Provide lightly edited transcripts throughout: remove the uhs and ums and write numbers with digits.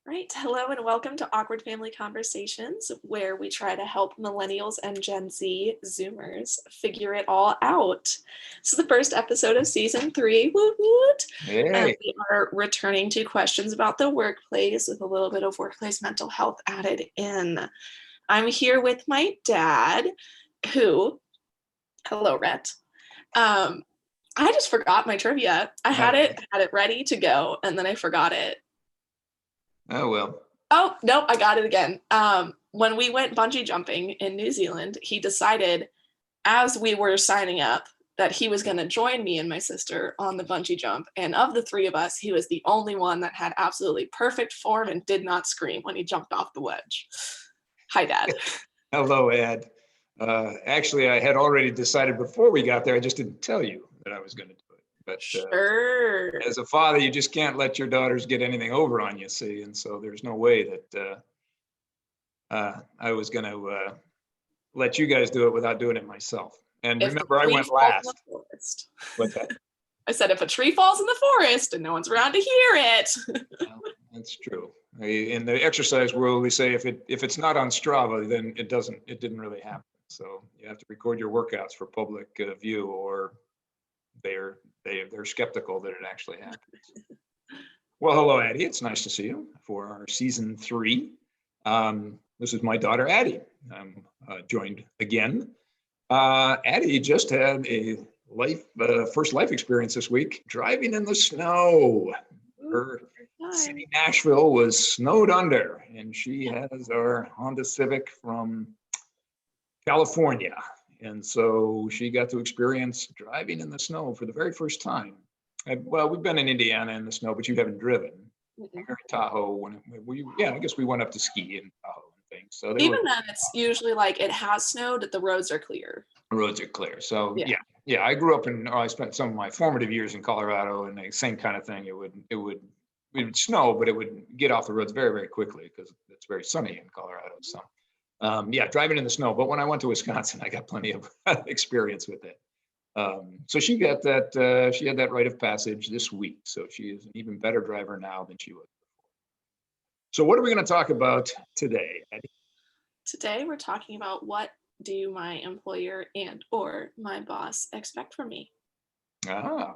Right. Hello and welcome to Awkward Family Conversations, where we try to help millennials and Gen Z Zoomers figure it all out. This is the first episode of season 3. Woot woot. Hey, We are returning to questions about the workplace with a little bit of workplace mental health added in. I'm here with my dad, who, hello, Rhett. I just forgot my trivia. I had oh, it ready to go, and then I forgot it. oh well. Oh, nope, I got it again. When we went bungee jumping in New Zealand, he decided as we were signing up that he was going to join me and my sister on the bungee jump. And of the three of us, he was the only one that had absolutely perfect form and did not scream when he jumped off the wedge. Hi, Dad. Hello, Ed. Actually, I had already decided before we got there. I just didn't tell you that I was going to do it. But Sure. as a father, you just can't let your daughters get anything over on you, see. And so there's no way that I was going to let you guys do it without doing it myself. And If the remember, I tree went falls in the last. forest. What's that? I said, if a tree falls in the forest and no one's around to hear it. Well, that's true. In the exercise world, we say if it's not on Strava, then it didn't really happen. So you have to record your workouts for public view, or they're skeptical that it actually happens. Well, hello, Addie. It's nice to see you for our season 3. This is my daughter, Addie. I'm joined again. Addie just had a first life experience this week, driving in the snow. Her city, Nashville, was snowed under, and she has our Honda Civic from California. And so she got to experience driving in the snow for the very first time. Well, we've been in Indiana in the snow, but you haven't driven. We were in Tahoe I guess we went up to ski in Tahoe and things. So Even then, it's usually like it has snowed, the roads are clear. roads are clear. So Yeah. yeah. I grew up I spent some of my formative years in Colorado, and the same kind of thing. It would snow, but it would get off the roads very, very quickly because it's very sunny in Colorado. So driving in the snow. But when I went to Wisconsin, I got plenty of experience with it. So she got that. She had that rite of passage this week. So she is an even better driver now than she was before. So what are we going to talk about today, Eddie? Today, we're talking about what do my employer and or my boss expect from me.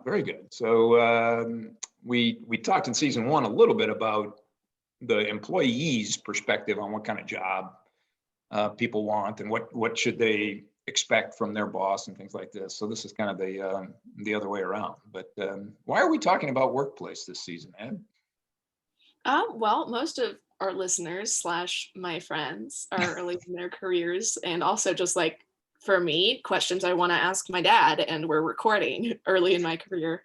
Very good. So we talked in season 1 a little bit about the employee's perspective on what kind of job people want and what should they expect from their boss and things like this. So this is kind of the other way around. But why are we talking about workplace this season, Ed? Well, most of our listeners / my friends are early in their careers, and also just like for me, questions I want to ask my dad, and we're recording early in my career.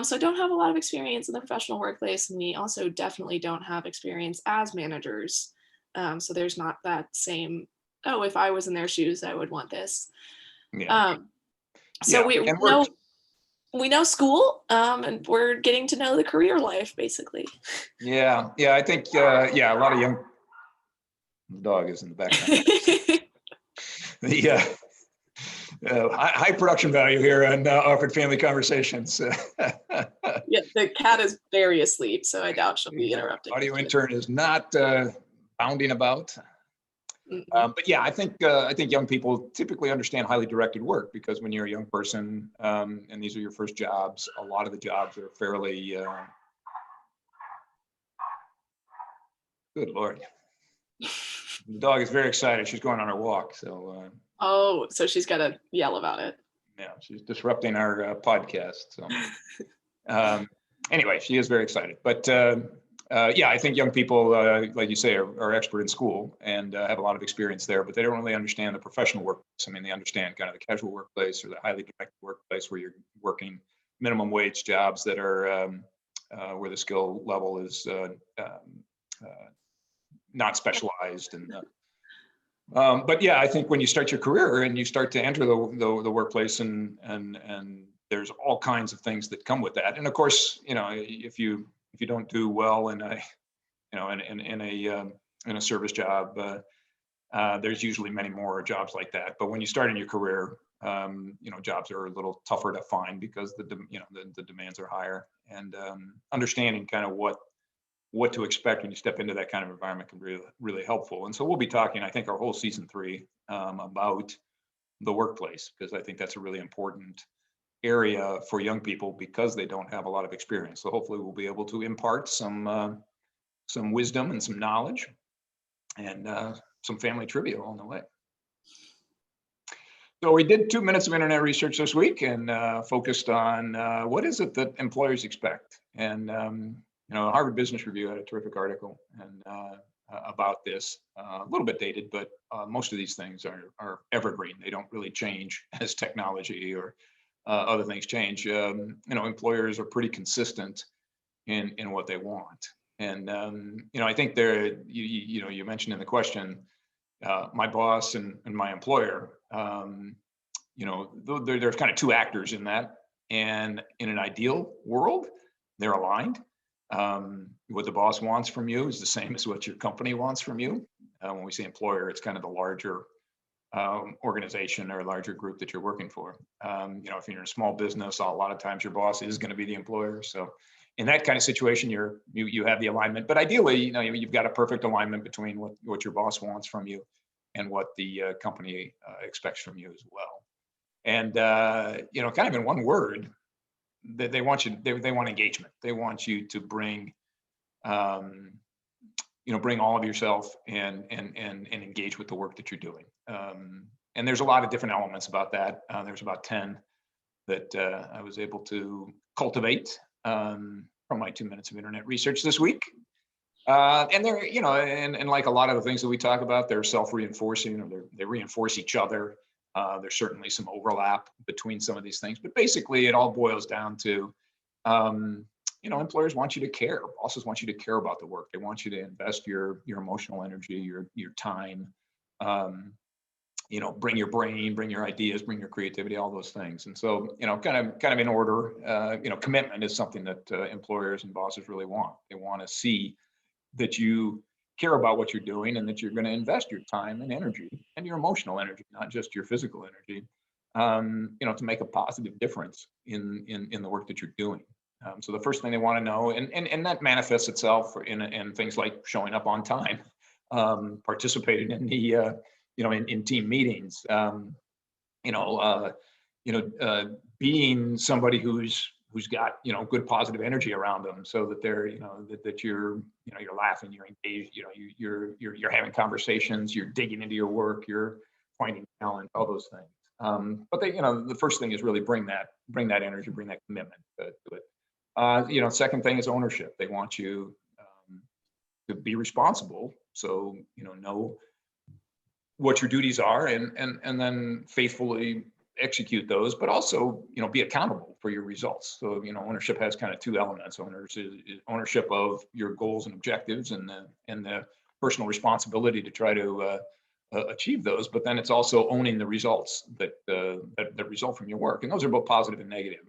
So I don't have a lot of experience in the professional workplace, and we also definitely don't have experience as managers. So there's not that same, oh, if I was in their shoes, I would want this. Yeah. Um, so Yeah. we And know we know school, and we're getting to know the career life basically. yeah. I think a lot of young dog is in the background. The high production value here on Awkward Family Conversations. Yeah, the cat is very asleep, so I doubt she'll be interrupting. Audio intern is not bounding about. But yeah, I think young people typically understand highly directed work because when you're a young person and these are your first jobs, a lot of the jobs are fairly good Lord. The dog is very excited. She's going on her walk. So oh, so she's got to yell about it. yeah, she's disrupting our podcast. So anyway, she is very excited. But yeah, I think young people, like you say, are expert in school and have a lot of experience there, but they don't really understand the professional workplace. I mean, they understand kind of the casual workplace or the highly directed workplace where you're working minimum wage jobs that are where the skill level is not specialized. And but yeah, I think when you start your career and you start to enter the workplace and there's all kinds of things that come with that. And of course, if you don't do well in a in a service job, there's usually many more jobs like that. But when you start in your career, jobs are a little tougher to find because the demands are higher, and understanding kind of what what to expect when you step into that kind of environment can be really, really helpful. And so we'll be talking, I think, our whole season 3 about the workplace, because I think that's a really important area for young people because they don't have a lot of experience. So hopefully we'll be able to impart some wisdom and some knowledge and some family trivia along the way. So we did 2 minutes of internet research this week and focused on what is it that employers expect. And Harvard Business Review had a terrific article and about this, a little bit dated, but most of these things are evergreen. They don't really change as technology or other things change. Employers are pretty consistent in what they want. And I think you mentioned in the question, my boss and my employer, there's kind of two actors in that. And in an ideal world, they're aligned. What the boss wants from you is the same as what your company wants from you. When we say employer, it's kind of the larger organization or larger group that you're working for. If you're in a small business, a lot of times your boss is going to be the employer. So in that kind of situation, you have the alignment. But ideally, you've got a perfect alignment between what your boss wants from you and what the company expects from you as well. And kind of in one word, they want you. They want engagement. They want you to bring bring all of yourself and engage with the work that you're doing. And there's a lot of different elements about that. There's about 10 that I was able to cultivate from my 2 minutes of internet research this week. And they're, and like a lot of the things that we talk about, they're self-reinforcing, or they reinforce each other. There's certainly some overlap between some of these things, but basically it all boils down to, employers want you to care. Bosses want you to care about the work. They want you to invest your emotional energy, your time, bring your brain, bring your ideas, bring your creativity, all those things. And so, kind of in order, commitment is something that employers and bosses really want. They want to see that you care about what you're doing and that you're going to invest your time and energy and your emotional energy, not just your physical energy, to make a positive difference in the work that you're doing. So the first thing they want to know, and that manifests itself in things like showing up on time, participating in the, in team meetings, being somebody who's got, good positive energy around them, so that they're, that you're, you're laughing, you're engaged, you're having conversations, you're digging into your work, you're finding talent, all those things. But they, the first thing is really bring that energy, bring that commitment to it. Second thing is ownership. They want you to be responsible. So, know what your duties are and then faithfully execute those, but also, be accountable for your results. So, ownership has kind of two elements. Ownership of your goals and objectives and the personal responsibility to try to achieve those, but then it's also owning the results that result from your work. And those are both positive and negative.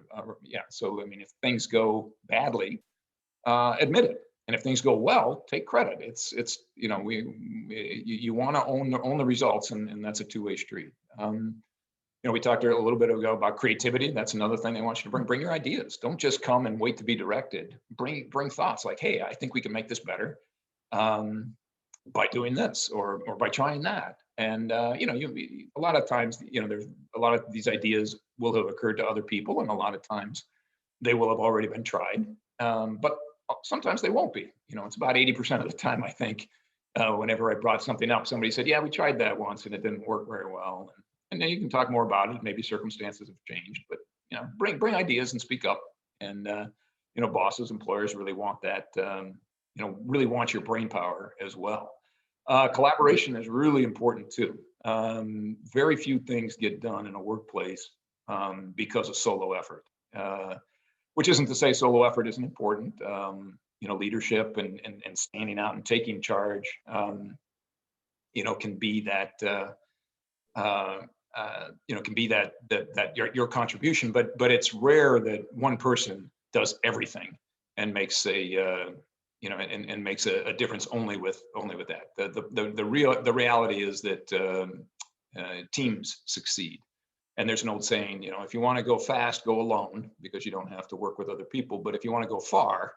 So, if things go badly, admit it. And if things go well, take credit. You want to own the results, and that's a two-way street. We talked a little bit ago about creativity. That's another thing they want you to bring your ideas. Don't just come and wait to be directed. Bring thoughts like, hey, I think we can make this better by doing this or by trying that. And a lot of times, there's a lot of these ideas will have occurred to other people, and a lot of times they will have already been tried. But sometimes they won't be. It's about 80% of the time, I think. Whenever I brought something up, somebody said, "Yeah, we tried that once, and it didn't work very well." And then you can talk more about it. Maybe circumstances have changed, but bring ideas and speak up. And bosses, employers really want that. Really want your brain power as well. Collaboration is really important too. Very few things get done in a workplace because of solo effort. Which isn't to say solo effort isn't important. Leadership and standing out and taking charge, can be that. Can be that your contribution, but it's rare that one person does everything and makes and makes a difference only with that. The reality is that teams succeed. And there's an old saying, if you want to go fast, go alone, because you don't have to work with other people. But if you want to go far,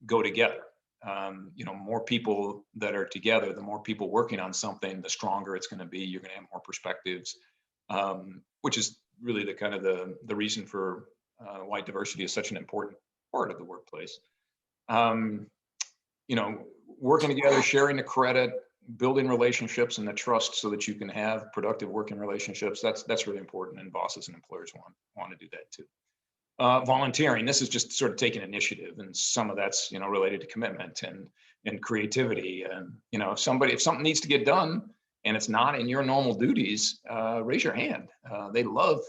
go together. More people that are together, the more people working on something, the stronger it's going to be. You're going to have more perspectives, which is really the kind of the reason for why diversity is such an important part of the workplace. Working together, sharing the credit, building relationships and the trust so that you can have productive working relationships. That's really important, and bosses and employers want to do that too. Volunteering, this is just sort of taking initiative, and some of that's related to commitment and creativity. And if something needs to get done and it's not in your normal duties, raise your hand. They love,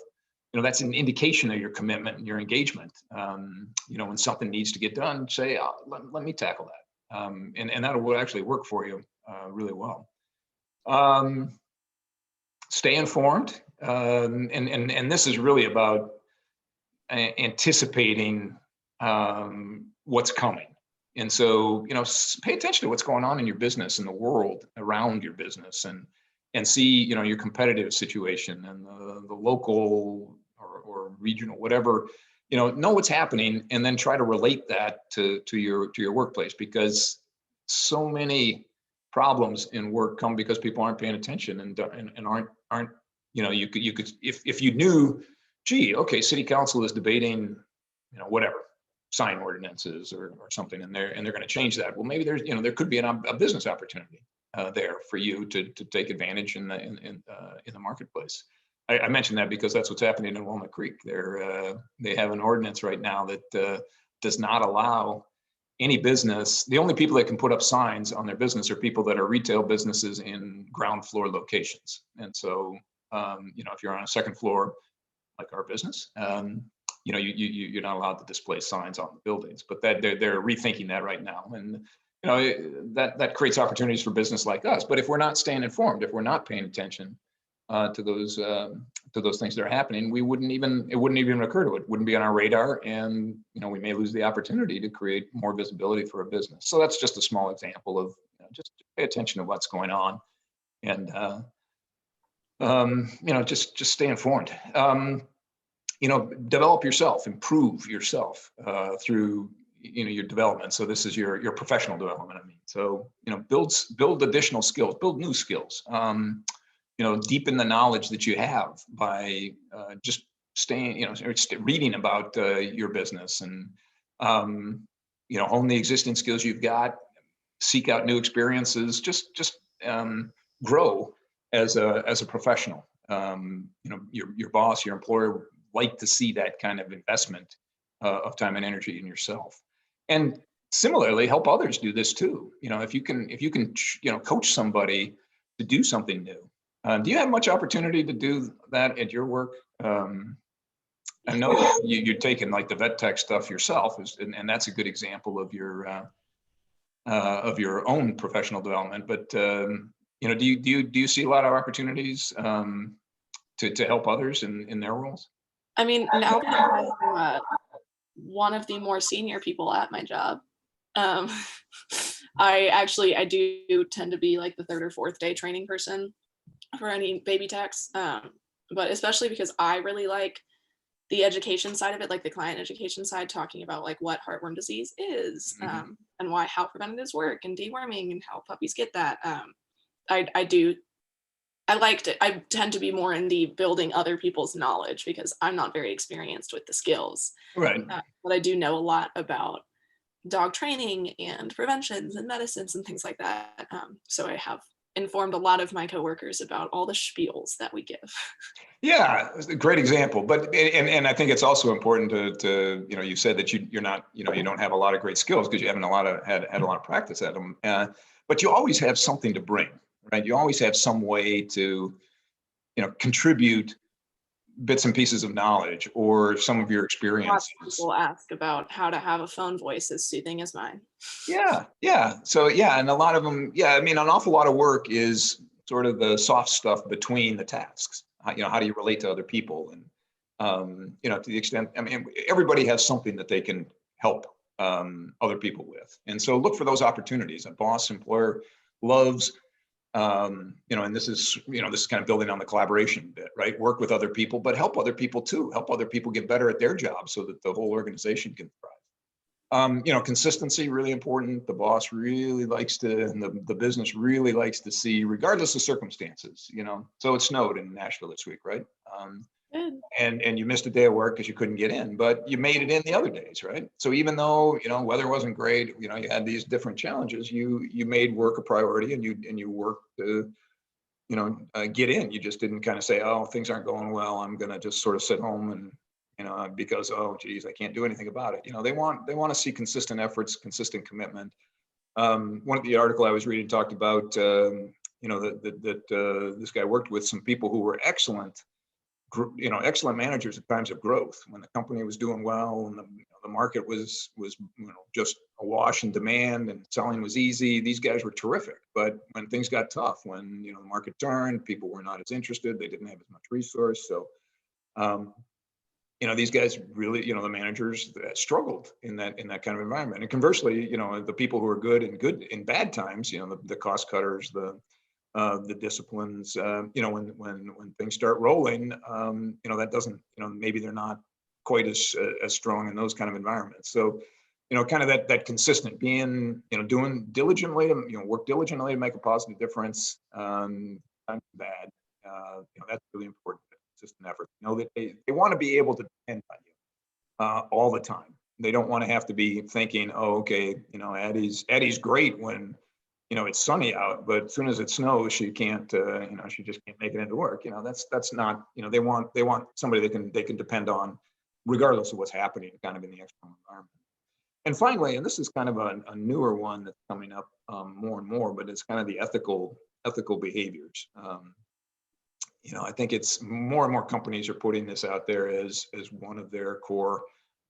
that's an indication of your commitment and your engagement. When something needs to get done, say, let me tackle that. And that will actually work for you really well. Stay informed, and this is really about anticipating what's coming. And so, pay attention to what's going on in your business and the world around your business, and see, your competitive situation and the local or regional, whatever, know what's happening, and then try to relate that to your workplace, because so many problems in work come because people aren't paying attention and aren't, you could, if you knew, gee, okay, city council is debating, whatever, sign ordinances or something, and they're going to change that. Well, maybe there's, there could be a business opportunity there for you to take advantage in the marketplace. I mentioned that because that's what's happening in Walnut Creek. They have an ordinance right now that does not allow any business. The only people that can put up signs on their business are people that are retail businesses in ground floor locations. And so, if you're on a second floor, like our business, you're not allowed to display signs on the buildings. But that they're rethinking that right now, and that creates opportunities for business like us. But if we're not staying informed, if we're not paying attention to those things that are happening, it wouldn't even occur to it. Wouldn't be on our radar, and we may lose the opportunity to create more visibility for a business. So that's just a small example of just pay attention to what's going on, and just stay informed. Develop yourself, improve yourself through your development. So this is your professional development. So build additional skills, build new skills. Deepen the knowledge that you have by just staying, reading about your business, and hone the existing skills you've got. Seek out new experiences. Just grow as a professional. Your boss, your employer like to see that kind of investment of time and energy in yourself. And similarly, help others do this too. If you can coach somebody to do something new. Do you have much opportunity to do that at your work? I know you're taking like the vet tech stuff yourself, and that's a good example of your own professional development. But do you see a lot of opportunities to help others in their roles? I mean, now that I'm one of the more senior people at my job, I do tend to be like the third or fourth day training person for any baby techs, but especially because I really like the education side of it, like the client education side, talking about like what heartworm disease is, and how preventatives work, and deworming, and how puppies get that. I liked it. I tend to be more in the building other people's knowledge because I'm not very experienced with the skills. Right. But I do know a lot about dog training and preventions and medicines and things like that. So I have informed a lot of my coworkers about all the spiels that we give. Yeah, it's a great example. But and I think it's also important to you said that you're not you don't have a lot of great skills because you haven't had a lot of practice at them. But you always have something to bring, right? You always have some way to contribute bits and pieces of knowledge or some of your experiences. Lots of people ask about how to have a phone voice as soothing as mine. Yeah. So and a lot of them, an awful lot of work is sort of the soft stuff between the tasks. How do you relate to other people? And to the extent, everybody has something that they can help other people with. And so look for those opportunities. A boss, employer loves and this is kind of building on the collaboration bit, right? Work with other people, but help other people too. Help other people get better at their job so that the whole organization can thrive. Consistency, really important. The boss really likes to, and the business really likes to see, regardless of circumstances, So it snowed in Nashville this week, right? Good. And you missed a day of work because you couldn't get in, but you made it in the other days, right? So even though, weather wasn't great, you had these different challenges, you made work a priority, and you worked to, get in. You just didn't kind of say, oh, things aren't going well, I'm going to just sort of sit home and, because, oh, geez, I can't do anything about it. They want to see consistent efforts, consistent commitment. One of the article I was reading talked about, that this guy worked with some people who were excellent managers at times of growth, when the company was doing well and the market was just awash in demand and selling was easy. These guys were terrific. But when things got tough, when the market turned, people were not as interested. They didn't have as much resource. So these guys really, the managers that struggled in that kind of environment. And conversely, the people who are good in bad times, the cost cutters, the disciplines, when things start rolling, that doesn't, maybe they're not quite as strong in those kind of environments. So, kind of that consistent being, doing diligently to, work diligently to make a positive difference. Times bad, that's really important. Consistent effort. That they want to be able to depend on you all the time. They don't want to have to be thinking, oh, okay, Addie's great when it's sunny out, but as soon as it snows, she can't, she just can't make it into work. That's not, they want somebody they can depend on, regardless of what's happening kind of in the external environment. And finally, and this is kind of a newer one that's coming up more and more, but it's kind of the ethical behaviors. I think it's more and more companies are putting this out there as one of their core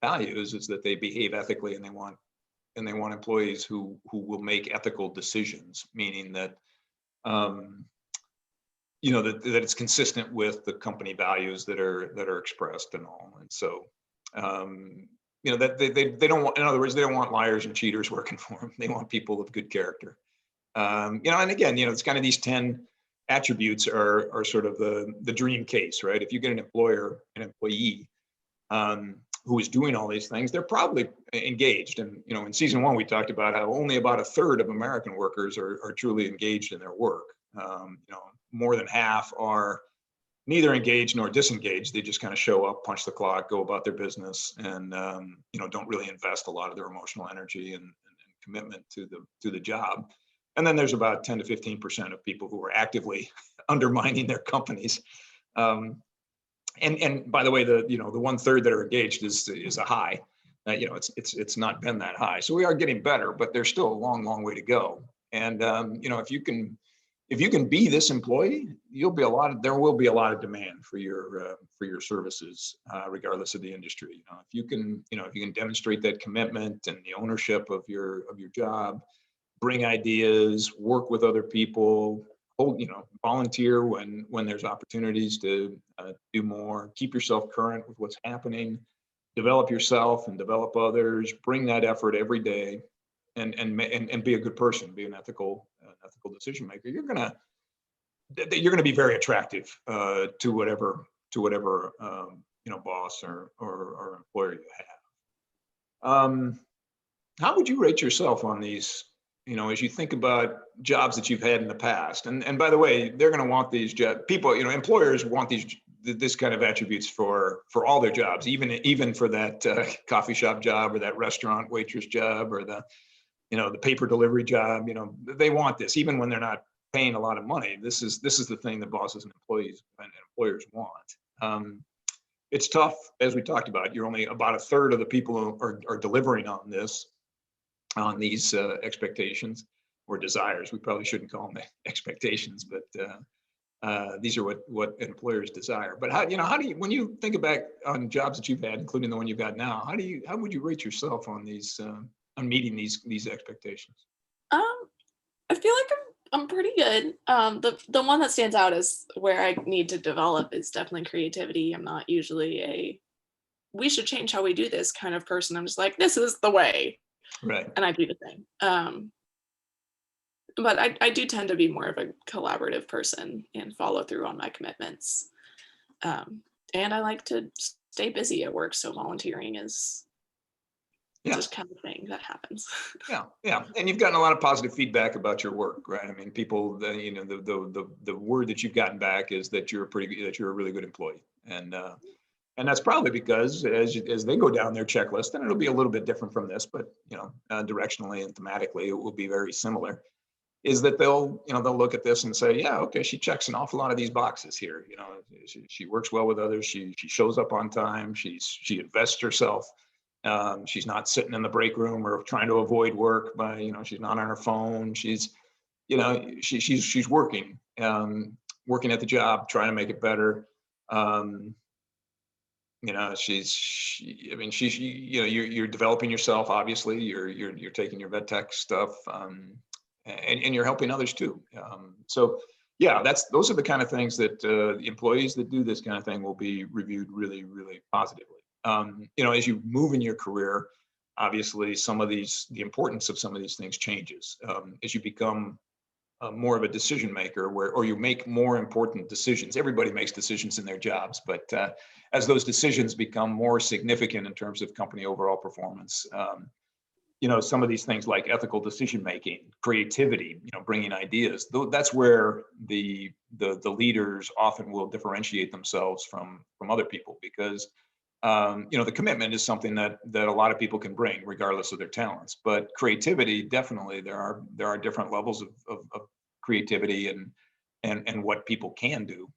values, is that they behave ethically, and they want employees who will make ethical decisions, meaning that that it's consistent with the company values that are expressed and all. And so that they don't want, in other words, they don't want liars and cheaters working for them. They want people of good character. And again, it's kind of these 10 attributes are sort of the dream case, right? If you get an employee who is doing all these things, they're probably engaged. And, in season 1, we talked about how only about 1/3 of American workers are truly engaged in their work. More than half are neither engaged nor disengaged. They just kind of show up, punch the clock, go about their business, and, don't really invest a lot of their emotional energy and commitment to the job. And then there's about 10 to 15% of people who are actively undermining their companies. And by the way, the 1/3 that are engaged is a high. It's not been that high. So we are getting better, but there's still a long way to go. And if you can be this employee, there will be a lot of demand for your services, regardless of the industry. If you can demonstrate that commitment and the ownership of your job, bring ideas, work with other people, volunteer when there's opportunities to do more, keep yourself current with what's happening, develop yourself and develop others, bring that effort every day, and be a good person, be an ethical decision maker. You're gonna be very attractive to whatever boss or employer you have. How would you rate yourself on these? As you think about jobs that you've had in the past, and by the way, they're going to want these people, employers want this kind of attributes for all their jobs, even for that coffee shop job or that restaurant waitress job or the paper delivery job. They want this, even when they're not paying a lot of money. This is the thing that bosses and employers want. It's tough, as we talked about. You're only about 1/3 of the people are delivering on these expectations or desires. We probably shouldn't call them expectations, but these are what employers desire. But how do you, when you think back on jobs that you've had, including the one you've got now, how would you rate yourself on these on meeting these expectations? I feel like I'm pretty good. The one that stands out is where I need to develop is definitely creativity. I'm not usually we should change how we do this kind of person. I'm just like, this is the way. Right. And I do the thing. But I do tend to be more of a collaborative person and follow through on my commitments. And I like to stay busy at work, so volunteering is Yeah. just kind of thing that happens. Yeah, yeah, and you've gotten a lot of positive feedback about your work, right? I mean, people, the word that you've gotten back is that you're a really good employee, and that's probably because as they go down their checklist, and it'll be a little bit different from this, but directionally and thematically, it will be very similar. Is that they'll look at this and say, yeah, okay, she checks an awful lot of these boxes here. She works well with others. She shows up on time. She invests herself. She's not sitting in the break room or trying to avoid work by, she's not on her phone. She's working, working at the job, trying to make it better. You're developing yourself. Obviously, you're taking your vet tech stuff, and you're helping others too. So yeah, those are the kind of things that the employees that do this kind of thing will be reviewed really, really positively. As you move in your career, obviously the importance of some of these things changes as you become more of a decision maker, or you make more important decisions. Everybody makes decisions in their jobs, but as those decisions become more significant in terms of company overall performance, some of these things like ethical decision making, creativity, bringing ideas, that's where the leaders often will differentiate themselves from other people, because the commitment is something that a lot of people can bring regardless of their talents. But creativity, definitely, there are different levels of creativity and what people can do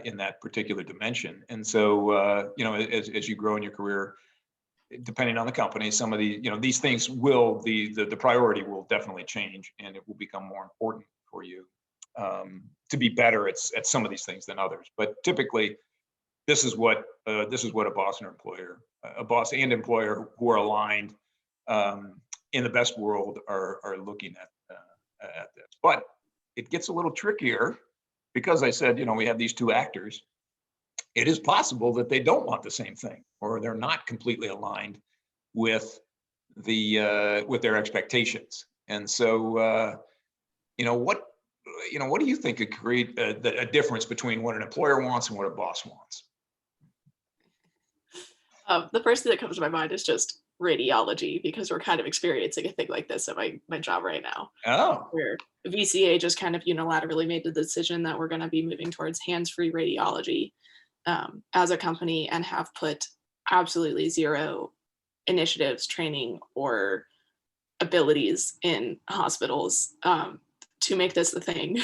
in that particular dimension. And so as you grow in your career, depending on the company, some of these things the priority will definitely change, and it will become more important for you to be better at some of these things than others. But typically, this is what a boss and employer who are aligned in the best world are looking at this. But it gets a little trickier because I said, we have these two actors. It is possible that they don't want the same thing, or they're not completely aligned with with their expectations. And so, what do you think could create a difference between what an employer wants and what a boss wants? The first thing that comes to my mind is just radiology, because we're kind of experiencing a thing like this at my job right now, Oh, where VCA just kind of unilaterally made the decision that we're going to be moving towards hands-free radiology as a company, and have put absolutely zero initiatives, training, or abilities in hospitals to make this the thing.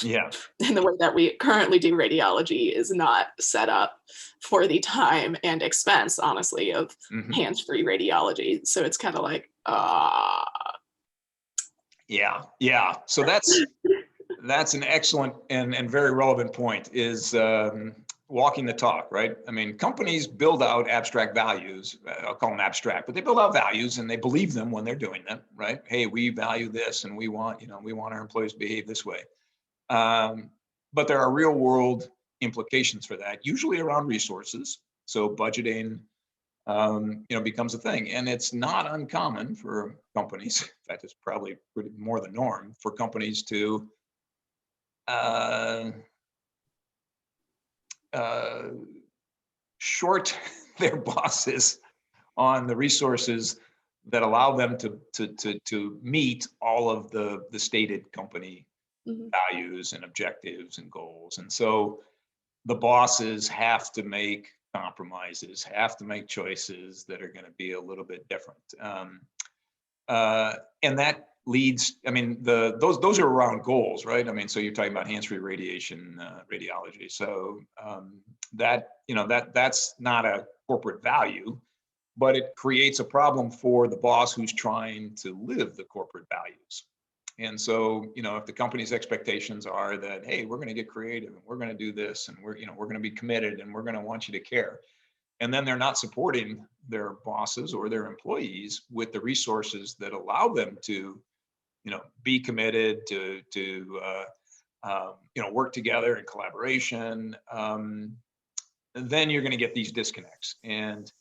yeah. And the way that we currently do radiology is not set up for the time and expense, honestly, of Mhm. hands-free radiology. So it's kind of like, Yeah, yeah. So that's an excellent and very relevant point, is walking the talk, right? I mean, companies build out abstract values. I'll call them abstract, but they build out values and they believe them when they're doing them, right? Hey, we value this, and we want our employees to behave this way. But there are real world implications for that, usually around resources. So budgeting, becomes a thing. And it's not uncommon for companies. In fact, it's probably pretty more the norm for companies to uh, uh, short their bosses on the resources that allow them to meet all of the stated company mhm. values and objectives and goals. And so the bosses have to make compromises, have to make choices that are going to be a little bit different. And that leads, I mean, those are around goals, right? I mean, so you're talking about hands-free radiology. So that's not a corporate value, but it creates a problem for the boss who's trying to live the corporate values. And so, if the company's expectations are that, hey, we're going to get creative and we're going to do this, and we're going to be committed, and we're going to want you to care, and then they're not supporting their bosses or their employees with the resources that allow them to, be committed to work together in collaboration, then you're going to get these disconnects. And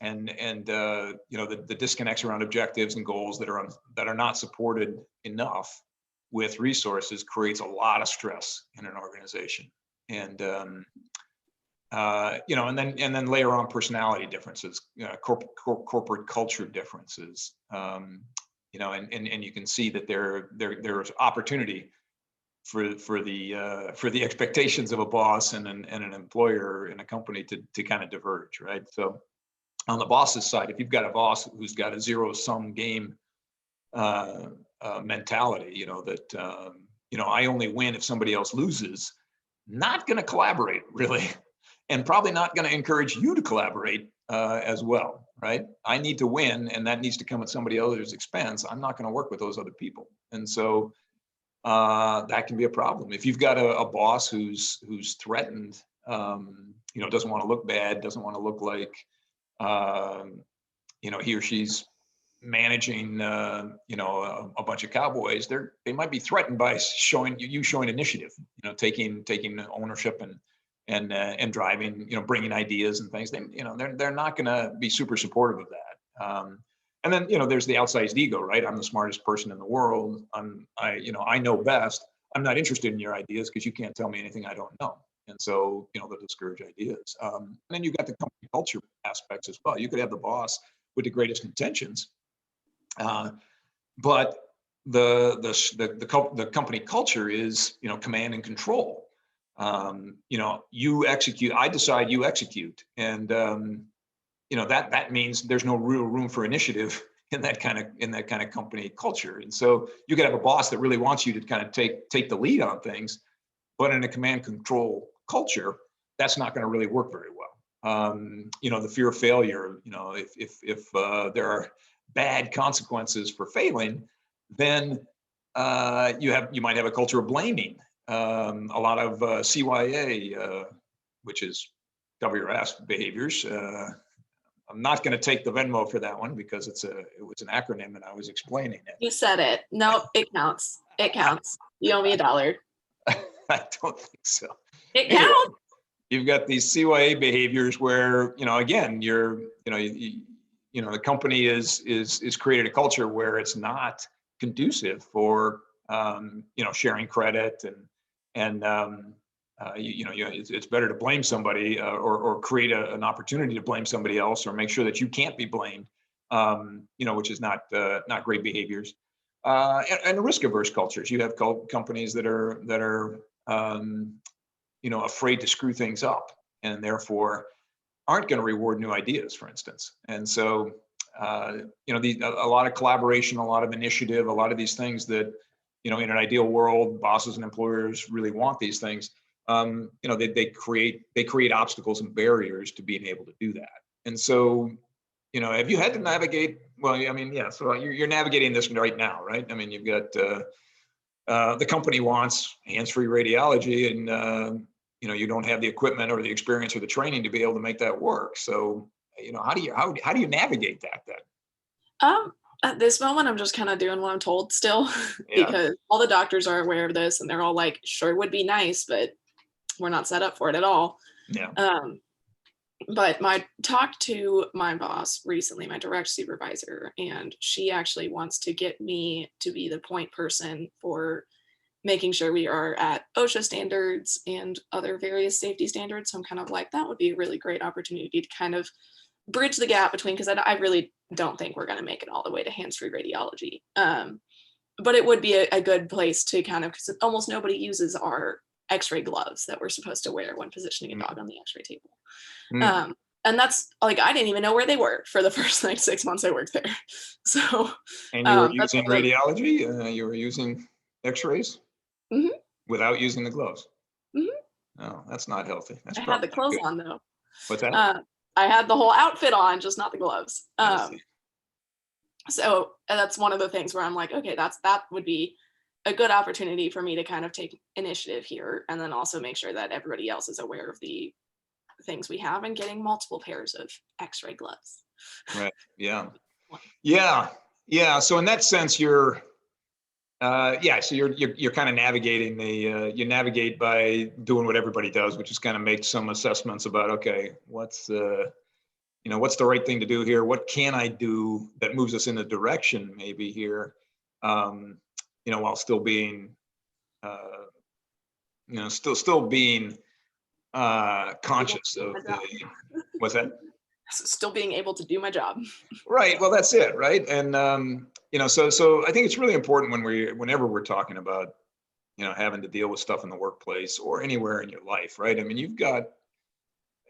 the disconnects around objectives and goals that are not supported enough with resources creates a lot of stress in an organization. And and then layer on personality differences, corporate culture differences, and you can see that there's opportunity for the expectations of a boss and an employer in a company to kind of diverge, right? So on the boss's side, if you've got a boss who's got a zero-sum game mentality, I only win if somebody else loses, not going to collaborate really, and probably not going to encourage you to collaborate as well, right? I need to win, and that needs to come at somebody else's expense. I'm not going to work with those other people, and so that can be a problem. If you've got a boss who's threatened, doesn't want to look bad, doesn't want to look like he or she's managing a bunch of cowboys, they might be threatened by showing initiative, taking ownership and driving, bringing ideas and things. They're not going to be super supportive of that. And then there's the outsized ego, right? I'm the smartest person in the world. I know best. I'm not interested in your ideas because you can't tell me anything I don't know. And so they'll discourage ideas. And then you've got the company culture aspects as well. You could have the boss with the greatest intentions, but the company culture is command and control. You execute, I decide, you execute, and that means there's no real room for initiative in that kind of company culture. And so you could have a boss that really wants you to kind of take the lead on things, but in a command control culture, that's not going to really work very well. The fear of failure, if there are bad consequences for failing, then you might have a culture of blaming. A lot of CYA, which is cover your ass behaviors. I'm not going to take the Venmo for that one because it was an acronym and I was explaining it. You said it. Nope, it counts. It counts. You owe me $1. I don't think so. It counts. You've got these CYA behaviors where, again, the company is created a culture where it's not conducive for, sharing credit and it's better to blame somebody or create an opportunity to blame somebody else or make sure that you can't be blamed, which is not great behaviors. And risk-averse cultures. You have companies that are afraid to screw things up and therefore aren't going to reward new ideas, for instance. And so, a lot of collaboration, a lot of initiative, a lot of these things that, in an ideal world, bosses and employers really want these things. They create obstacles and barriers to being able to do that. And so, have you had to navigate? Well, I mean, yeah. So you're navigating this right now, right? I mean, you've got the company wants hands-free radiology, and you don't have the equipment or the experience or the training to be able to make that work. So, how do you navigate that then? At this moment, I'm just kind of doing what I'm told still, because all the doctors are aware of this, and they're all like, "Sure, would be nice, but we're not set up for it at all." Yeah. But I talked to my boss recently, my direct supervisor, and she actually wants to get me to be the point person for making sure we are at OSHA standards and other various safety standards. So I'm kind of like, that would be a really great opportunity to kind of bridge the gap between, because I really don't think we're going to make it all the way to hands-free radiology. But it would be a good place to kind of, because almost nobody uses our x-ray gloves that we're supposed to wear when positioning a dog on the x-ray table. And that's like, I didn't even know where they were for the first 6 months I worked there. So, and you were using radiology, you were using x-rays without using the gloves. No, that's not healthy. I had the clothes on though. What's that? I had the whole outfit on, just not the gloves. So that's one of the things where I'm like, okay, that would be a good opportunity for me to kind of take initiative here, and then also make sure that everybody else is aware of the things we have and getting multiple pairs of x-ray gloves. Right. Yeah. So in that sense, you're so you're kind of navigating you navigate by doing what everybody does, which is kind of make some assessments about, okay, what's the right thing to do here? What can I do that moves us in a direction maybe here, while still being, still being conscious of the, what's that? Still being able to do my job. Right. Well, that's it. Right. And, so I think it's really important whenever we're talking about, having to deal with stuff in the workplace or anywhere in your life, right? I mean, you've got,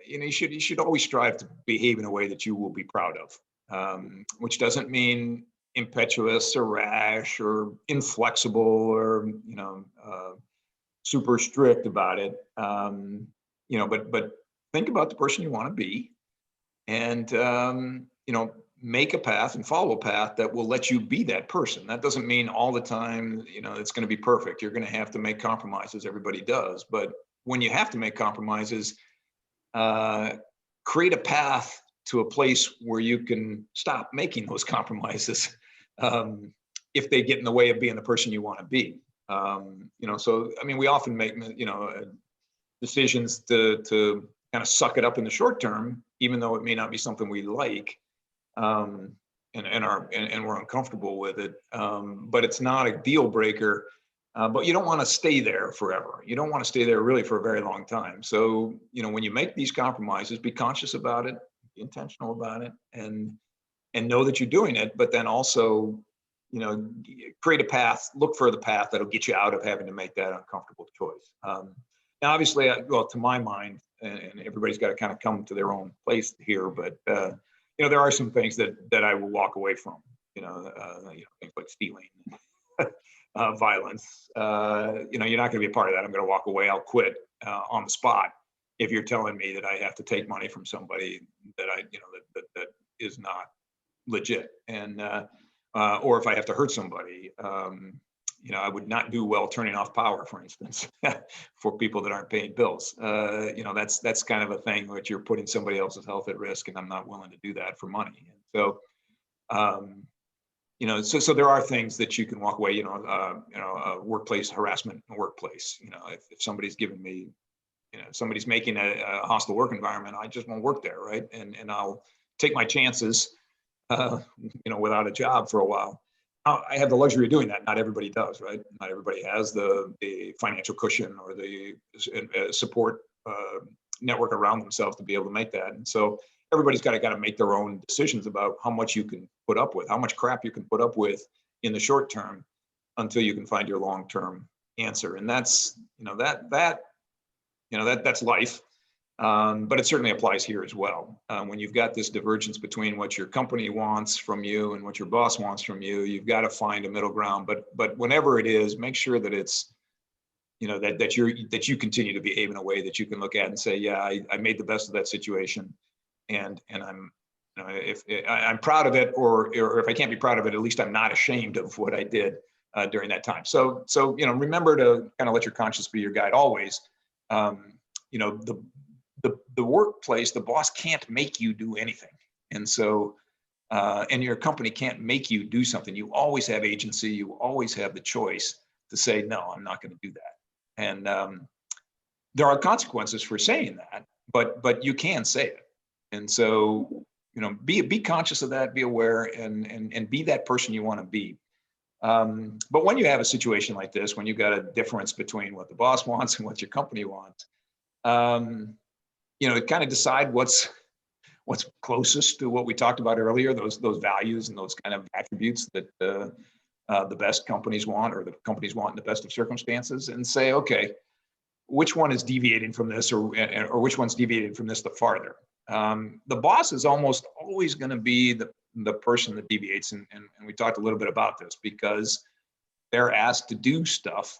you should always strive to behave in a way that you will be proud of, which doesn't mean impetuous or rash or inflexible or, super strict about it. But think about the person you want to be, and make a path and follow a path that will let you be that person. That doesn't mean all the time, it's going to be perfect. You're going to have to make compromises. Everybody does. But when you have to make compromises, create a path to a place where you can stop making those compromises if they get in the way of being the person you want to be. So I mean, we often make decisions to kind of suck it up in the short term, even though it may not be something we like, and we're uncomfortable with it. But it's not a deal breaker. But you don't want to stay there forever. You don't want to stay there really for a very long time. So, when you make these compromises, be conscious about it, be intentional about it, and know that you're doing it, but then also, create a path, look for the path that'll get you out of having to make that uncomfortable choice. Now, obviously, well, to my mind, and everybody's got to kind of come to their own place here, but, there are some things that I will walk away from, things like stealing, violence. You're not going to be a part of that. I'm going to walk away. I'll quit on the spot if you're telling me that I have to take money from somebody that that is not legit, and or if I have to hurt somebody. I would not do well turning off power, for instance, for people that aren't paying bills. That's kind of a thing which you're putting somebody else's health at risk, and I'm not willing to do that for money. And so, so there are things that you can walk away. Workplace harassment in the workplace. If somebody's giving me, somebody's making a hostile work environment, I just won't work there, right? And I'll take my chances, without a job for a while. I have the luxury of doing that. Not everybody does, right? Not everybody has the financial cushion or the support network around themselves to be able to make that. And so everybody's got to make their own decisions about how much you can put up with, how much crap you can put up with in the short term until you can find your long-term answer. And that's, that's life. But it certainly applies here as well. When you've got this divergence between what your company wants from you and what your boss wants from you, you've got to find a middle ground. But whenever it is, make sure that it's, that you continue to behave in a way that you can look at and say, yeah, I made the best of that situation, and I'm, if I'm proud of it, or if I can't be proud of it, at least I'm not ashamed of what I did during that time. So remember to kind of let your conscience be your guide always. The workplace, the boss can't make you do anything. And so, and your company can't make you do something. You always have agency. You always have the choice to say, no, I'm not going to do that. And there are consequences for saying that, but you can say it. And so, be conscious of that, be aware, and be that person you want to be. But when you have a situation like this, when you've got a difference between what the boss wants and what your company wants, kind of decide what's closest to what we talked about earlier, those values and those kind of attributes that the best companies want, or the companies want in the best of circumstances, and say, okay, which one is deviating from this, or which one's deviating from this the farther. The boss is almost always going to be the person that deviates, and we talked a little bit about this, because they're asked to do stuff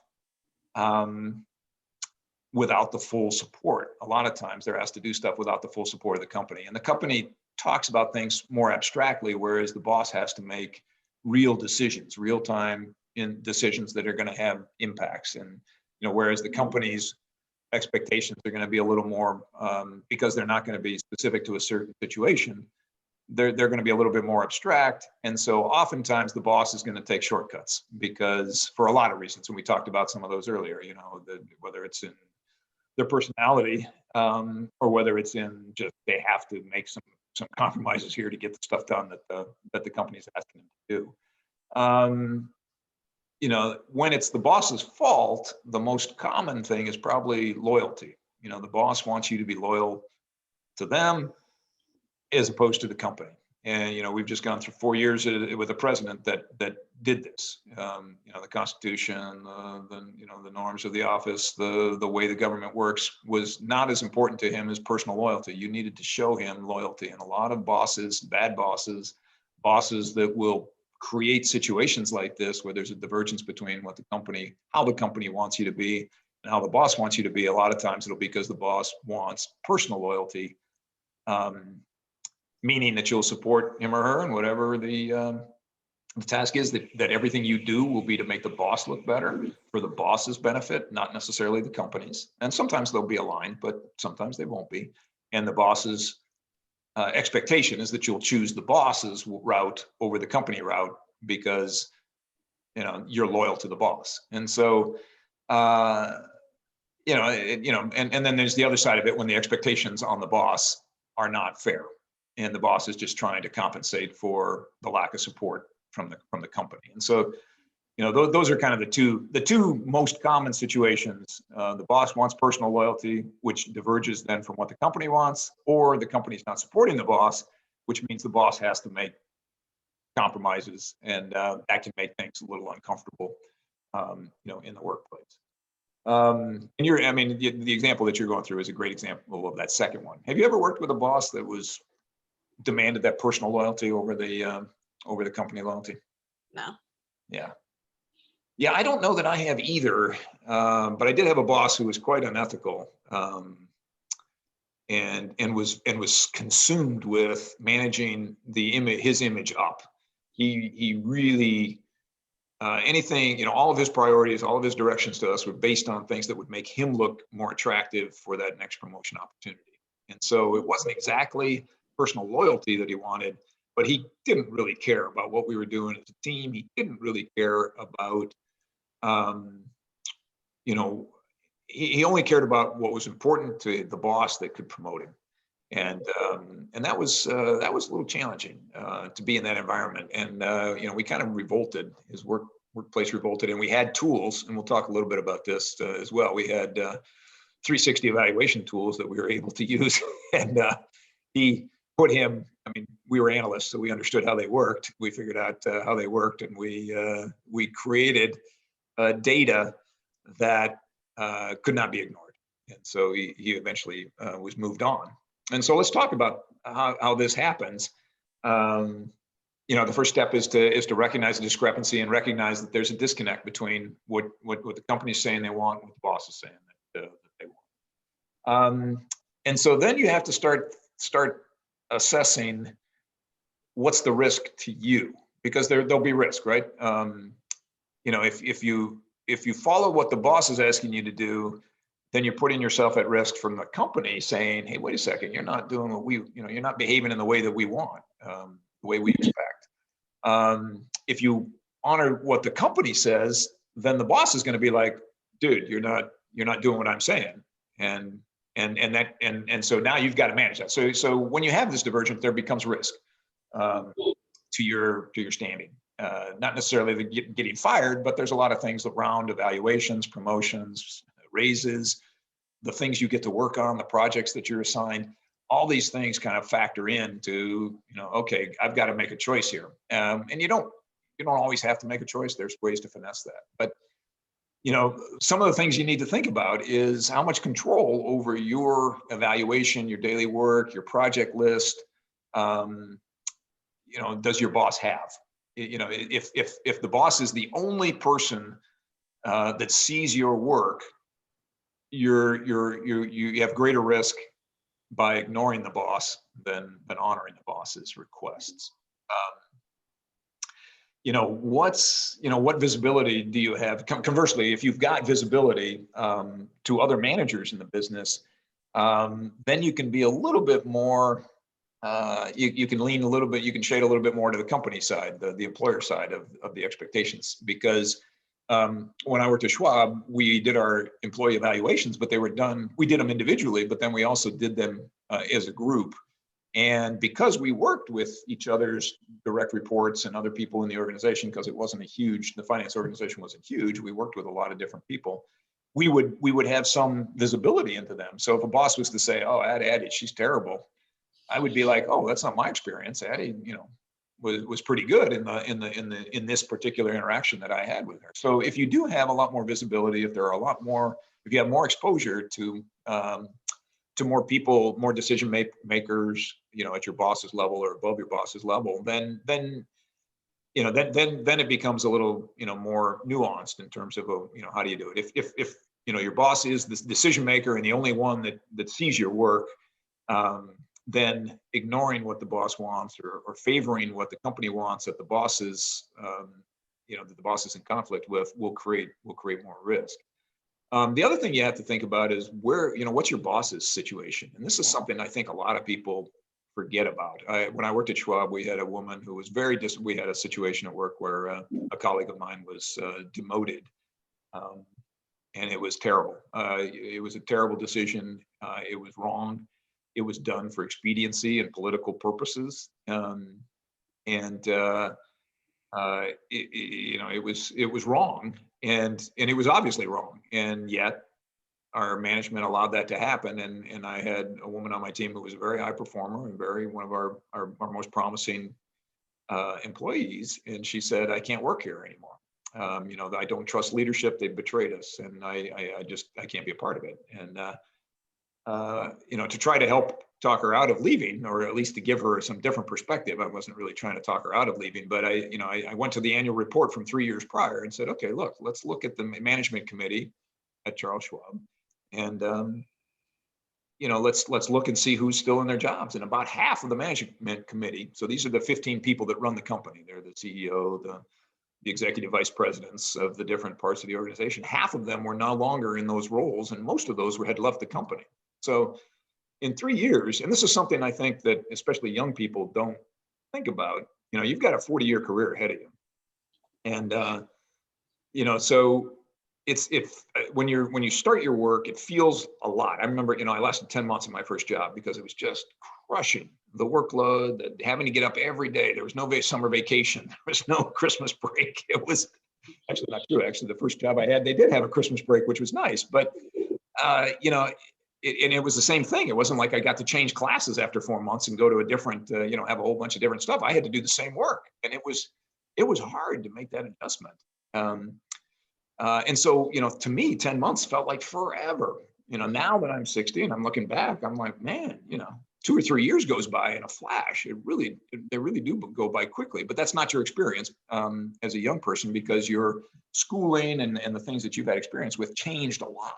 without the full support. A lot of times they're asked to do stuff without the full support of the company, and the company talks about things more abstractly, whereas the boss has to make real decisions, real-time decisions that are going to have impacts. And whereas the company's expectations are going to be a little more, because they're not going to be specific to a certain situation, they're going to be a little bit more abstract. And so oftentimes the boss is going to take shortcuts, because for a lot of reasons, and we talked about some of those earlier, whether it's in their personality, or whether it's in just they have to make some compromises here to get the stuff done that the company's asking them to do. When it's the boss's fault, the most common thing is probably loyalty. The boss wants you to be loyal to them as opposed to the company. And we've just gone through 4 years with a president that did this. The Constitution, the norms of the office, the way the government works was not as important to him as personal loyalty. You needed to show him loyalty, and a lot of bosses, bad bosses, bosses that will create situations like this where there's a divergence between how the company wants you to be and how the boss wants you to be. A lot of times it'll be because the boss wants personal loyalty. Meaning that you'll support him or her and whatever the task is, that everything you do will be to make the boss look better for the boss's benefit, not necessarily the company's. And sometimes they'll be aligned, but sometimes they won't be. And the boss's expectation is that you'll choose the boss's route over the company route because you're loyal to the boss. And so and then there's the other side of it when the expectations on the boss are not fair. And the boss is just trying to compensate for the lack of support from the company. And so, those are kind of the two most common situations. The boss wants personal loyalty, which diverges then from what the company wants, or the company's not supporting the boss, which means the boss has to make compromises, and that can make things a little uncomfortable, in the workplace. And the example that you're going through is a great example of that second one. Have you ever worked with a boss that demanded that personal loyalty over the company loyalty? No. Yeah, I don't know that I have either, but I did have a boss who was quite unethical, and was consumed with managing his image up. He really anything, all of his priorities, all of his directions to us were based on things that would make him look more attractive for that next promotion opportunity. And so it wasn't exactly personal loyalty that he wanted, but he didn't really care about what we were doing as a team. He didn't really care about, he only cared about what was important to the boss that could promote him. And that was a little challenging to be in that environment. And we kind of revolted. His workplace revolted, and we had tools, and we'll talk a little bit about this as well. We had 360 evaluation tools that we were able to use, and he put him. We were analysts, so we understood how they worked. We figured out how they worked, and we created data that could not be ignored. And so he eventually was moved on. And so let's talk about how this happens. The first step is to recognize the discrepancy and recognize that there's a disconnect between what the company's saying they want and what the boss is saying that they want. And so then you have to start assessing what's the risk to you, because there'll be risk, right? If you follow what the boss is asking you to do, then you're putting yourself at risk from the company saying, hey, wait a second, you're not doing what you're not behaving in the way that we want, the way we expect. If you honor what the company says, then the boss is going to be like, dude, you're not doing what I'm saying. And so now you've got to manage that. So when you have this divergence, there becomes risk to your standing. Not necessarily getting fired, but there's a lot of things around evaluations, promotions, raises, the things you get to work on, the projects that you're assigned. All these things kind of factor into, okay, I've got to make a choice here. And you don't always have to make a choice. There's ways to finesse that. But some of the things you need to think about is how much control over your evaluation, your daily work, your project list, does your boss have? If the boss is the only person that sees your work, you have greater risk by ignoring the boss than honoring the boss's requests. What visibility do you have? Conversely, if you've got visibility to other managers in the business, then you can be a little bit more, you can lean a little bit, you can shade a little bit more to the company side, the employer side of the expectations. Because when I worked at Schwab, we did our employee evaluations, but we did them individually, but then we also did them as a group. And because we worked with each other's direct reports and other people in the organization, because it wasn't the finance organization wasn't huge, we worked with a lot of different people. we would have some visibility into them. So if a boss was to say, "Oh, Addie, she's terrible," I would be like, "Oh, that's not my experience. Addie, was pretty good in this particular interaction that I had with her." So if you do have a lot more visibility, if you have more exposure to more people, more decision makers, at your boss's level or above your boss's level, then then it becomes a little, more nuanced in terms of, how do you do it? If your boss is the decision maker and the only one that sees your work, then ignoring what the boss wants or favoring what the company wants that the boss is, that the boss is in conflict with will create more risk. The other thing you have to think about is what's your boss's situation? And this is something I think a lot of people forget about. When I worked at Schwab, we had a woman who was we had a situation at work where a colleague of mine was demoted. And it was terrible. It was a terrible decision. It was wrong. It was done for expediency and political purposes. It was wrong, and it was obviously wrong, and yet our management allowed that to happen. And I had a woman on my team who was a very high performer and one of our most promising employees, and she said, "I can't work here anymore. I don't trust leadership. They betrayed us, and I can't be a part of it." And to try to help talk her out of leaving, or at least to give her some different perspective. I wasn't really trying to talk her out of leaving, but I went to the annual report from 3 years prior and said, "Okay, look, let's look at the management committee at Charles Schwab, and let's look and see who's still in their jobs." And about half of the management committee, so these are the 15 people that run the company. They're the CEO, the executive vice presidents of the different parts of the organization. Half of them were no longer in those roles, and most of those had left the company. So in 3 years, and this is something I think that especially young people don't think about, you've got a 40-year career ahead of you. And, so when you start your work, it feels a lot. I remember, I lasted 10 months in my first job because it was just crushing, the workload, having to get up every day. There was no summer vacation. There was no Christmas break. It was actually not true. Actually, the first job I had, they did have a Christmas break, which was nice. But, it was the same thing. It wasn't like I got to change classes after 4 months and go to a different, have a whole bunch of different stuff. I had to do the same work, and it was hard to make that adjustment. And so, to me, 10 months felt like forever. Now that I'm 60 and I'm looking back, I'm like, man, 2 or 3 years goes by in a flash. They really do go by quickly. But that's not your experience as a young person, because your schooling and the things that you've had experience with changed a lot.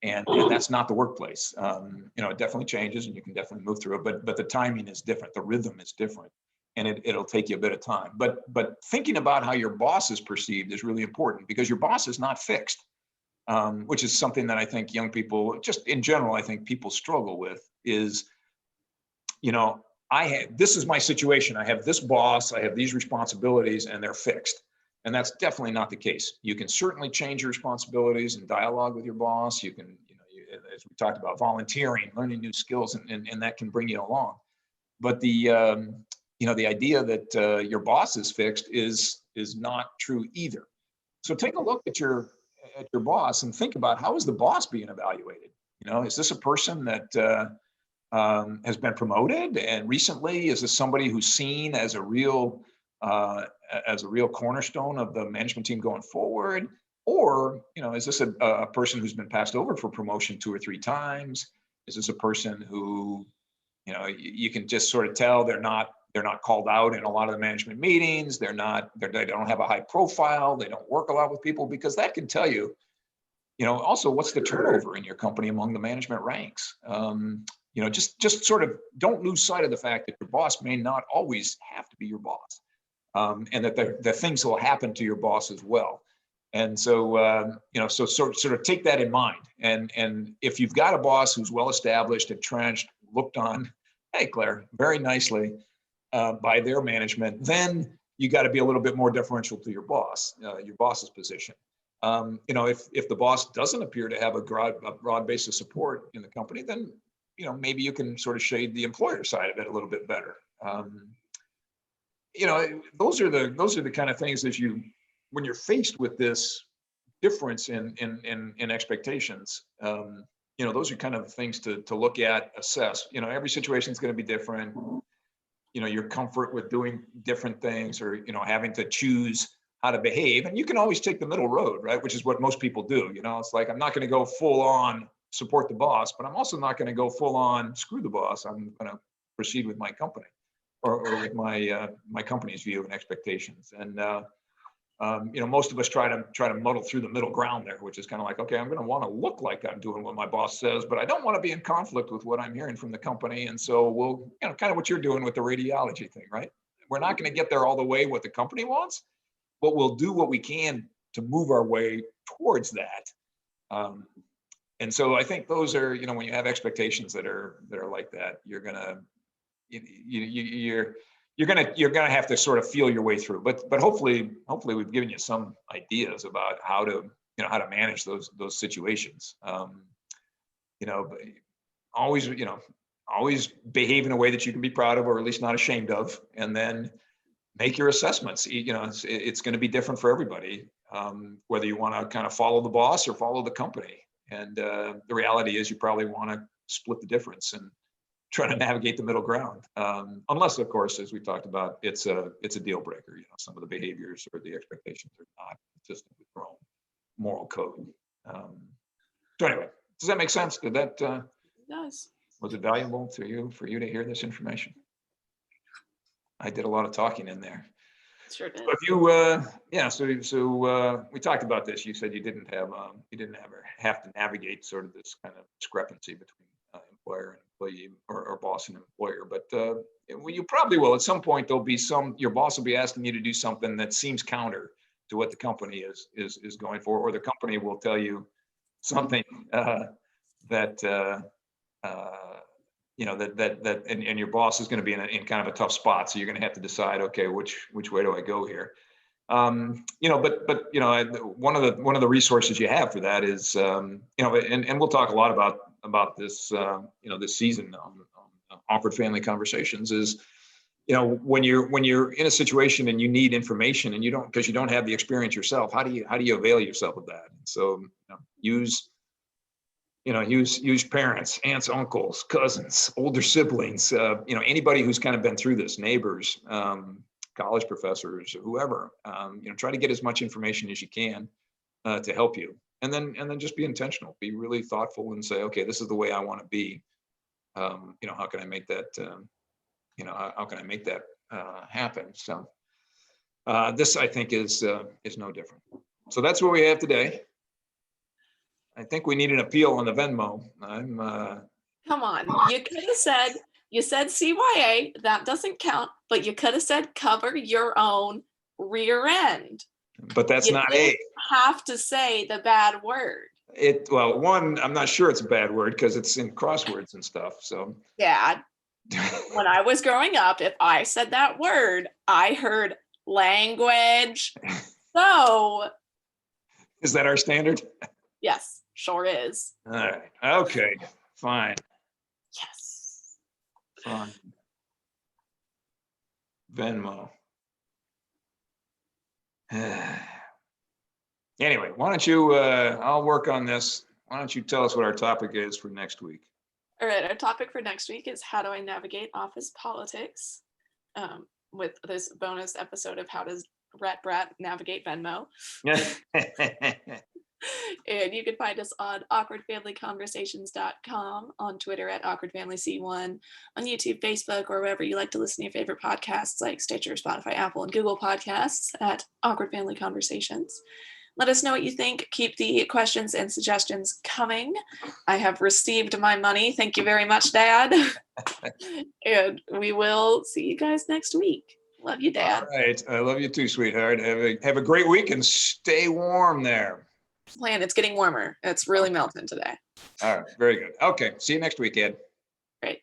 And that's not the workplace. It definitely changes, and you can definitely move through it, but the timing is different. The rhythm is different, and it'll take you a bit of time. But thinking about how your boss is perceived is really important, because your boss is not fixed, which is something that I think young people, just in general, I think people struggle with is, this is my situation. I have this boss, I have these responsibilities, and they're fixed. And that's definitely not the case. You can certainly change your responsibilities and dialogue with your boss. You can, as we talked about, volunteering, learning new skills, and that can bring you along. But the idea that your boss is fixed is not true either. So take a look at your boss and think about, how is the boss being evaluated? Is this a person that has been promoted and recently? Is this somebody who's seen as a real cornerstone of the management team going forward? Or, is this a person who's been passed over for promotion 2 or 3 times? Is this a person who, you can just sort of tell they're not called out in a lot of the management meetings. They don't have a high profile. They don't work a lot with people, because that can tell you, also what's the turnover in your company among the management ranks. Just sort of don't lose sight of the fact that your boss may not always have to be your boss. And that things will happen to your boss as well. And so, so sort of take that in mind. And if you've got a boss who's well-established, entrenched, looked on, hey, Claire, very nicely by their management, then you got to be a little bit more deferential to your boss's position. If the boss doesn't appear to have a broad base of support in the company, then, maybe you can sort of shade the employer side of it a little bit better. Those are the kind of things that when you're faced with this difference in expectations, those are kind of things to look at, assess. Every situation is going to be different. Your comfort with doing different things, or having to choose how to behave, and you can always take the middle road, right? Which is what most people do. It's like, I'm not going to go full on support the boss, but I'm also not going to go full on screw the boss. I'm going to proceed with my company, or with my company's view and expectations. And most of us try to muddle through the middle ground there, which is kind of like, okay, I'm going to want to look like I'm doing what my boss says, but I don't want to be in conflict with what I'm hearing from the company. And so we'll, kind of what you're doing with the radiology thing, right? We're not going to get there all the way what the company wants, but we'll do what we can to move our way towards that. And so I think those are, when you have expectations that are like that, you're gonna have to sort of feel your way through. But hopefully we've given you some ideas about how to manage those situations. Always behave in a way that you can be proud of, or at least not ashamed of, and then make your assessments. It's going to be different for everybody, whether you want to kind of follow the boss or follow the company. And the reality is, you probably want to split the difference and try to navigate the middle ground. Unless, of course, as we talked about, it's a deal breaker. Some of the behaviors or the expectations are not consistent with your own moral code. So anyway, does that make sense? Did that? It does. Was it valuable for you to hear this information? I did a lot of talking in there. Sure did. So if you, so we talked about this. You said you didn't ever have to navigate sort of this kind of discrepancy between employer and employee, or boss and employer. But you probably will at some point. Your boss will be asking you to do something that seems counter to what the company is going for, or the company will tell you something that and your boss is going to be in kind of a tough spot. So you're going to have to decide, okay, which way do I go here? But one of the resources you have for that is, and we'll talk a lot about this, this season on Awkward Family Conversations, is, when you're in a situation and you need information and because you don't have the experience yourself, how do you avail yourself of that? So use parents, aunts, uncles, cousins, older siblings, anybody who's kind of been through this, neighbors, college professors, whoever. Try to get as much information as you can to help you, and then just be intentional, be really thoughtful, and say, okay, this is the way I want to be. How can I make that? How can I make that happen? So this, I think, is no different. So that's what we have today. I think we need an appeal on the Venmo. Come on, you said CYA, that doesn't count, but you could have said cover your own rear end. But that's you not have to say the bad word. One, I'm not sure it's a bad word because it's in crosswords and stuff. So Dad, when I was growing up, if I said that word, I heard language. So is that our standard? Yes, sure is. All right. Okay. Fine. Yes. Fine. Venmo. Anyway, why don't you, I'll work on this. Why don't you tell us what our topic is for next week? All right, our topic for next week is how do I navigate office politics, with this bonus episode of how does Rhett Brat navigate Venmo. And you can find us on awkwardfamilyconversations.com, on Twitter at awkwardfamilyc1, on YouTube, Facebook, or wherever you like to listen to your favorite podcasts like Stitcher, Spotify, Apple, and Google Podcasts at Awkward Family Conversations. Let us know what you think. Keep the questions and suggestions coming. I have received my money. Thank you very much, Dad. And we will see you guys next week. Love you, Dad. All right. I love you too, sweetheart. Have a great week and stay warm there. It's getting warmer. It's really melting today. All right. Very good. Okay. See you next week, Ed. Great.